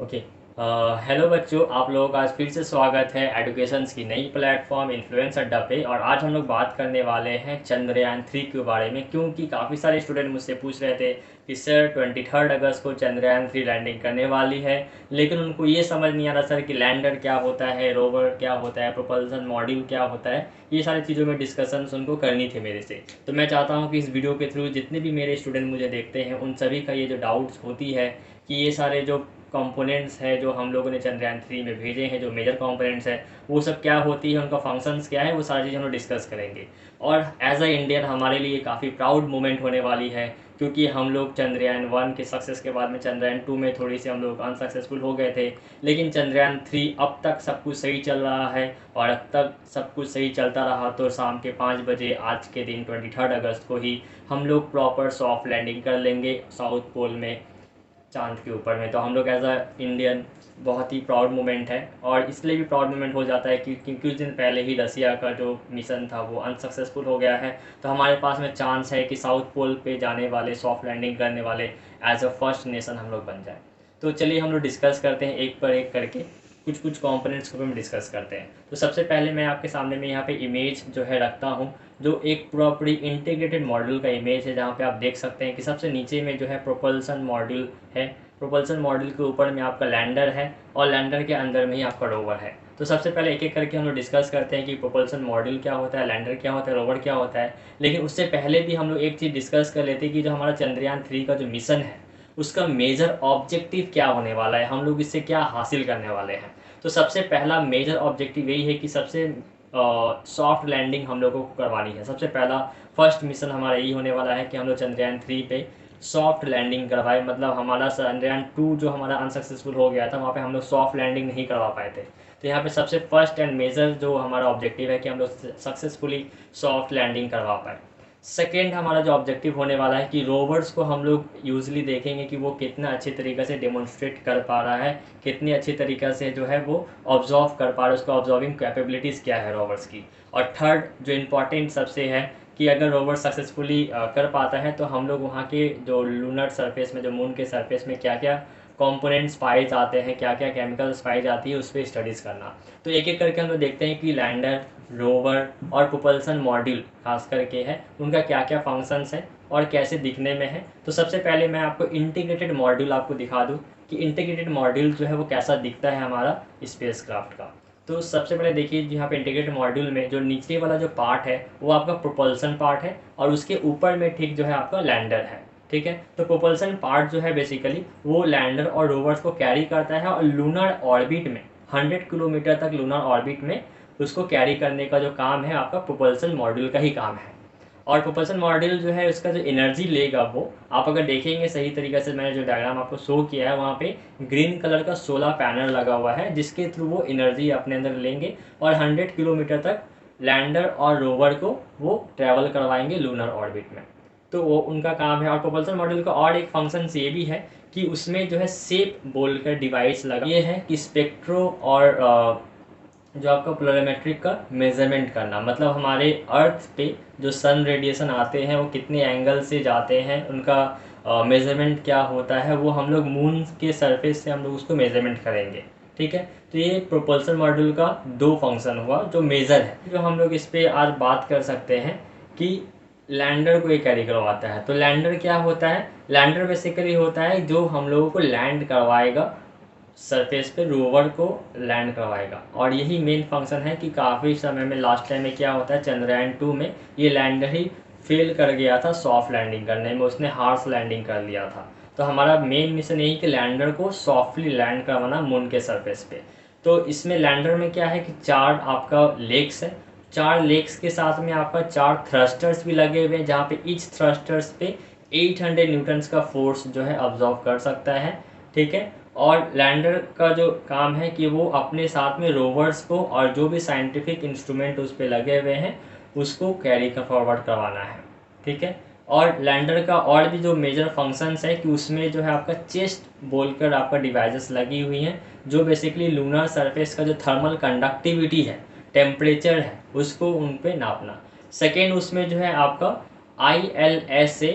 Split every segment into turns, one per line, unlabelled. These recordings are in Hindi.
ओके। हेलो बच्चों, आप लोगों का आज फिर से स्वागत है एडुकेशंस की नई प्लेटफॉर्म इन्फ्लुएंस अड्डा पे। और आज हम लोग बात करने वाले हैं चंद्रयान 3 के बारे में, क्योंकि काफ़ी सारे स्टूडेंट मुझसे पूछ रहे थे कि सर 23 अगस्त को चंद्रयान 3 लैंडिंग करने वाली है, लेकिन उनको ये समझ नहीं आ रहा सर कि लैंडर क्या होता है, रोवर क्या होता है, प्रोपल्सन मॉड्यूल क्या होता है। ये सारी चीज़ों में डिस्कशन उनको करनी थी मेरे से। तो मैं चाहता हूँ कि इस वीडियो के थ्रू जितने भी मेरे स्टूडेंट मुझे देखते हैं उन सभी का ये जो डाउट्स होती है कि ये सारे जो कंपोनेंट्स है जो हम लोगों ने चंद्रयान 3 में भेजे हैं, जो मेजर कंपोनेंट्स है वो सब क्या होती है, उनका फंक्शंस क्या है, वो सारी चीज़ हम लोग डिस्कस करेंगे। और एज अ इंडियन हमारे लिए काफ़ी प्राउड मोमेंट होने वाली है, क्योंकि हम लोग चंद्रयान 1 के सक्सेस के बाद में चंद्रयान 2 में थोड़ी सी हम लोग अनसक्सेसफुल हो गए थे, लेकिन चंद्रयान 3 अब तक सब कुछ सही चल रहा है। और अब तक सब कुछ सही चलता रहा तो शाम के 5 बजे आज के दिन 23 अगस्त को ही हम लोग प्रॉपर सॉफ्ट लैंडिंग कर लेंगे साउथ पोल में, चांद के ऊपर में। तो हम लोग एज अ इंडियन बहुत ही प्राउड मोमेंट है। और इसलिए भी प्राउड मोमेंट हो जाता है क्योंकि कुछ दिन पहले ही रसिया का जो मिशन था वो अनसक्सेसफुल हो गया है। तो हमारे पास में चांस है कि साउथ पोल पे जाने वाले, सॉफ्ट लैंडिंग करने वाले एज अ फर्स्ट नेशन हम लोग बन जाए। तो चलिए हम लोग डिस्कस करते हैं एक पर एक करके, कुछ कुछ कंपोनेंट्स को हम डिस्कस करते हैं। तो सबसे पहले मैं आपके सामने में यहाँ पे इमेज जो है रखता हूँ, जो एक प्रॉपर्टी इंटीग्रेटेड मॉड्यूल का इमेज है, जहाँ पे आप देख सकते हैं कि सबसे नीचे में जो है प्रोपल्सन मॉड्यूल है। प्रोपल्सन मॉड्यूल के ऊपर में आपका लैंडर है और लैंडर के अंदर में ही आपका रोवर है। तो सबसे पहले एक एक करके हम लोग डिस्कस करते हैं कि प्रोपल्सन मॉड्यूल क्या होता है, लैंडर क्या होता है, रोवर क्या होता है। लेकिन उससे पहले भी हम लोग एक चीज़ डिस्कस कर लेते हैं कि जो हमारा चंद्रयान 3 का जो मिशन है उसका मेजर ऑब्जेक्टिव क्या होने वाला है, हम लोग इससे क्या हासिल करने वाले हैं। तो सबसे पहला मेजर ऑब्जेक्टिव यही है कि सबसे सॉफ्ट लैंडिंग हम लोगों को करवानी है। सबसे पहला फर्स्ट मिशन हमारा यही होने वाला है कि हम लोग चंद्रयान 3 पे सॉफ्ट लैंडिंग करवाए। मतलब हमारा चंद्रयान 2 जो हमारा अनसक्सेसफुल हो गया था, वहाँ पे हम लोग सॉफ्ट लैंडिंग नहीं करवा पाए थे। तो यहाँ पे सबसे फर्स्ट एंड मेजर जो हमारा ऑब्जेक्टिव है कि हम लोग सक्सेसफुली सॉफ्ट लैंडिंग करवा पाए। सेकेंड हमारा जो ऑब्जेक्टिव होने वाला है कि रोवर्स को हम लोग यूजली देखेंगे कि वो कितना अच्छे तरीके से डेमोन्स्ट्रेट कर पा रहा है, कितनी अच्छी तरीके से जो है वो ऑब्जॉर्व कर पा रहा है, उसका ऑब्जॉर्विंग कैपेबिलिटीज़ क्या है रोवर्स की। और थर्ड जो इम्पॉर्टेंट सबसे है कि अगर रोवर सक्सेसफुली कर पाता है तो हम लोग वहाँ के जो लूनर सरफेस में, जो मून के सरफेस में क्या क्या कंपोनेंट्स पाए जाते हैं, क्या क्या केमिकल्स पाई जाती है, उस पर स्टडीज़ करना। तो एक एक करके हम लोग देखते हैं कि लैंडर, रोवर और प्रोपल्सन मॉड्यूल खास करके है, उनका क्या क्या फंक्शंस है और कैसे दिखने में है। तो सबसे पहले मैं आपको इंटीग्रेटेड मॉड्यूल आपको दिखा दूँ कि इंटीग्रेटेड मॉड्यूल जो है वो कैसा दिखता है हमारा स्पेसक्राफ्ट का। तो सबसे पहले देखिए यहाँ पे इंटीग्रेटेड मॉड्यूल में जो नीचे वाला जो पार्ट है वो आपका प्रोपल्सन पार्ट है, और उसके ऊपर में ठीक जो है आपका लैंडर है। ठीक है, तो प्रोपल्सन पार्ट जो है बेसिकली वो लैंडर और रोवर्स को कैरी करता है, और लूनर ऑर्बिट में 100 किलोमीटर तक लूनर ऑर्बिट में उसको कैरी करने का जो काम है आपका प्रोपल्सन मॉड्यूल का ही काम है। और प्रोपल्सन मॉड्यूल जो है उसका जो एनर्जी लेगा वो आप अगर देखेंगे सही तरीके से, मैंने जो डायग्राम आपको शो किया है वहाँ पे ग्रीन कलर का 16 पैनल लगा हुआ है, जिसके थ्रू वो एनर्जी अपने अंदर लेंगे और 100 किलोमीटर तक लैंडर और रोवर को वो ट्रैवल करवाएंगे लूनर ऑर्बिट में। तो वो उनका काम है। और प्रोपल्सन मॉड्यूल का और एक फंक्शन ये भी है कि उसमें जो है सेप बोलकर डिवाइस लगा, ये है कि स्पेक्ट्रो और जो आपका प्लोरोमेट्रिक का मेजरमेंट करना, मतलब हमारे अर्थ पे जो सन रेडिएशन आते हैं वो कितने एंगल से जाते हैं, उनका मेजरमेंट क्या होता है, वो हम लोग मून के सरफेस से हम लोग उसको मेजरमेंट करेंगे। ठीक है, तो ये प्रोपल्सन मॉड्यूल का दो फंक्शन हुआ जो मेजर है, जो हम लोग इस पर आज बात कर सकते हैं कि लैंडर को ये कैरी करवाता है। तो लैंडर क्या होता है, लैंडर बेसिकली होता है जो हम लोगों को लैंड करवाएगा सरफेस पे, रोवर को लैंड करवाएगा। और यही मेन फंक्शन है कि काफ़ी समय में लास्ट टाइम में क्या होता है चंद्रयान 2 में ये लैंडर ही फेल कर गया था सॉफ्ट लैंडिंग करने में, उसने हार्श लैंडिंग कर लिया था। तो हमारा मेन मिशन यही कि लैंडर को सॉफ्टली लैंड करवाना मून के सरफेस पे। तो इसमें लैंडर में क्या है कि 4 आपका लेग्स है, 4 लेग्स के साथ में आपका 4 थ्रस्टर्स भी लगे हुए हैं, जहाँ पे ईच थ्रस्टर्स पे 800 न्यूटन्स का फोर्स जो है ऑब्जॉर्व कर सकता है। ठीक है, और लैंडर का जो काम है कि वो अपने साथ में रोवर्स को और जो भी साइंटिफिक इंस्ट्रूमेंट उस पर लगे हुए हैं उसको कैरी का फॉरवर्ड करवाना है। ठीक है, और लैंडर का और भी जो मेजर फंक्शंस है कि उसमें जो है आपका चेस्ट बोलकर आपका डिवाइसेस लगी हुई हैं, जो बेसिकली लूनर सरफेस का जो थर्मल कंडक्टिविटी है, टेम्परेचर है, उसको उन पे नापना। सेकेंड उसमें जो है आपका ILS से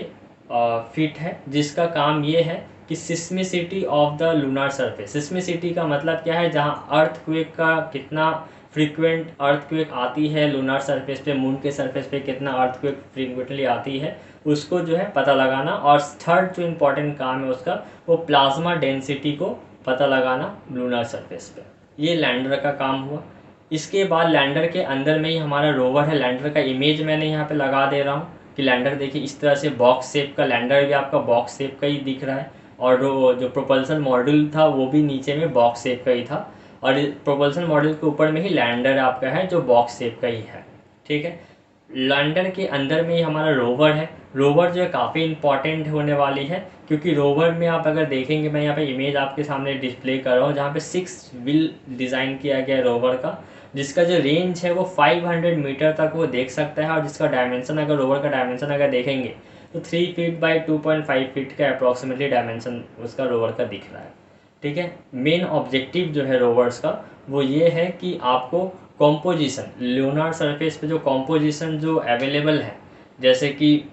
फिट है, जिसका काम ये है कि सिस्मिसिटी ऑफ द लूनर सरफेस। सिस्मिसिटी का मतलब क्या है, जहाँ अर्थक्वेक का कितना फ्रीक्वेंट अर्थक्वेक आती है लूनर सरफेस पे, मून के सरफेस पे कितना अर्थक्वेक फ्रीक्वेंटली आती है, उसको जो है पता लगाना। और थर्ड जो इम्पोर्टेंट काम है उसका, वो प्लाज्मा डेंसिटी को पता लगाना लूनर सरफेस पे। ये लैंडर का काम हुआ। इसके बाद लैंडर के अंदर में ही हमारा रोवर है। लैंडर का इमेज मैंने यहाँ पे लगा दे रहा हूँ कि लैंडर देखिए इस तरह से बॉक्स शेप का, लैंडर भी आपका बॉक्स शेप का ही दिख रहा है, और जो प्रोपल्सन मॉड्यूल था वो भी नीचे में बॉक्स शेप का ही था, और प्रोपल्सन मॉड्यूल के ऊपर में ही लैंडर आपका है जो बॉक्स शेप का ही है। ठीक है, लैंडर के अंदर में ही हमारा रोवर है। रोवर जो है काफ़ी इंपॉर्टेंट होने वाली है, क्योंकि रोवर में आप अगर देखेंगे, मैं यहाँ पे इमेज आपके सामने डिस्प्ले कर रहा हूँ जहाँ पे 6 व्हील डिज़ाइन किया गया है रोवर का, जिसका जो रेंज है वो 500 मीटर तक वो देख सकता है, और जिसका डायमेंशन अगर रोवर का डायमेंशन अगर देखेंगे तो 3 फीट बाई 2.5 फीट का अप्रॉक्सीमेटली डायमेंशन उसका रोवर का दिख रहा है। ठीक है, मेन ऑब्जेक्टिव जो है रोवर्स का वो ये है कि आपको कॉम्पोजिशन, लूनर सरफेस पे जो कॉम्पोजिशन जो अवेलेबल है, जैसे कि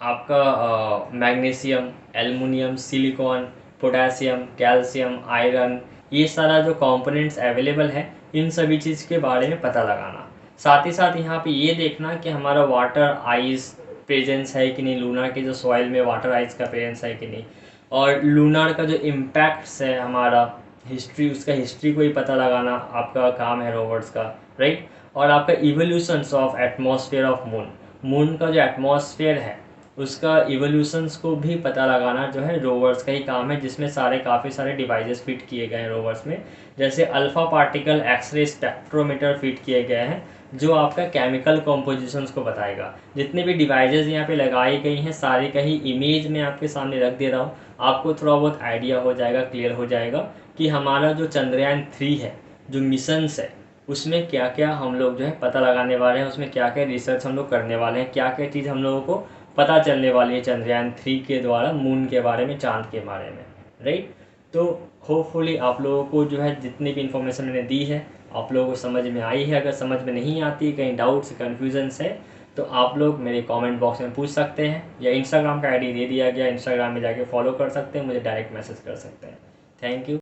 आपका magnesium, aluminium, silicon, potassium, calcium, iron, ये सारा जो कंपोनेंट्स अवेलेबल है, इन सभी चीज़ के बारे में पता लगाना। साथ ही साथ यहाँ पे ये देखना कि हमारा वाटर आइस प्रेजेंस है कि नहीं, लूनर के जो सॉइल में वाटर आइस का प्रेजेंस है कि नहीं, और लूनर का जो इम्पैक्ट्स है हमारा हिस्ट्री, उसका हिस्ट्री को ही पता लगाना आपका काम है रोवर्स का, राइट। और आपका evolutions of atmosphere of moon, moon का जो एटमॉस्फेयर है उसका इवोल्यूशंस को भी पता लगाना जो है रोवर्स का ही काम है, जिसमें काफ़ी सारे डिवाइसेस फिट किए गए हैं रोवर्स में। जैसे alpha particle x-ray spectrometer fit किए गए हैं, जो आपका केमिकल कॉम्पोजिशंस को बताएगा। जितने भी डिवाइसेस यहाँ पे लगाई गई हैं सारी का ही इमेज में आपके सामने रख दे रहा हूँ, आपको थोड़ा बहुत आइडिया हो जाएगा, क्लियर हो जाएगा कि हमारा जो चंद्रयान 3 है, जो मिशंस है, उसमें क्या क्या हम लोग जो है पता लगाने वाले हैं, उसमें क्या क्या रिसर्च हम लोग करने वाले हैं, क्या क्या चीज़ हम लोगों को पता चलने वाली है चंद्रयान 3 के द्वारा मून के बारे में, चांद के बारे में, राइट। तो होपफुली आप लोगों को जो है जितनी भी इन्फॉर्मेशन मैंने दी है आप लोगों को समझ में आई है। अगर समझ में नहीं आती, कहीं डाउट्स कन्फ्यूजन्स है, तो आप लोग मेरे कमेंट बॉक्स में पूछ सकते हैं, या इंस्टाग्राम का आईडी दे दिया गया, इंस्टाग्राम में जाके फॉलो कर सकते हैं, मुझे डायरेक्ट मैसेज कर सकते हैं। Thank you.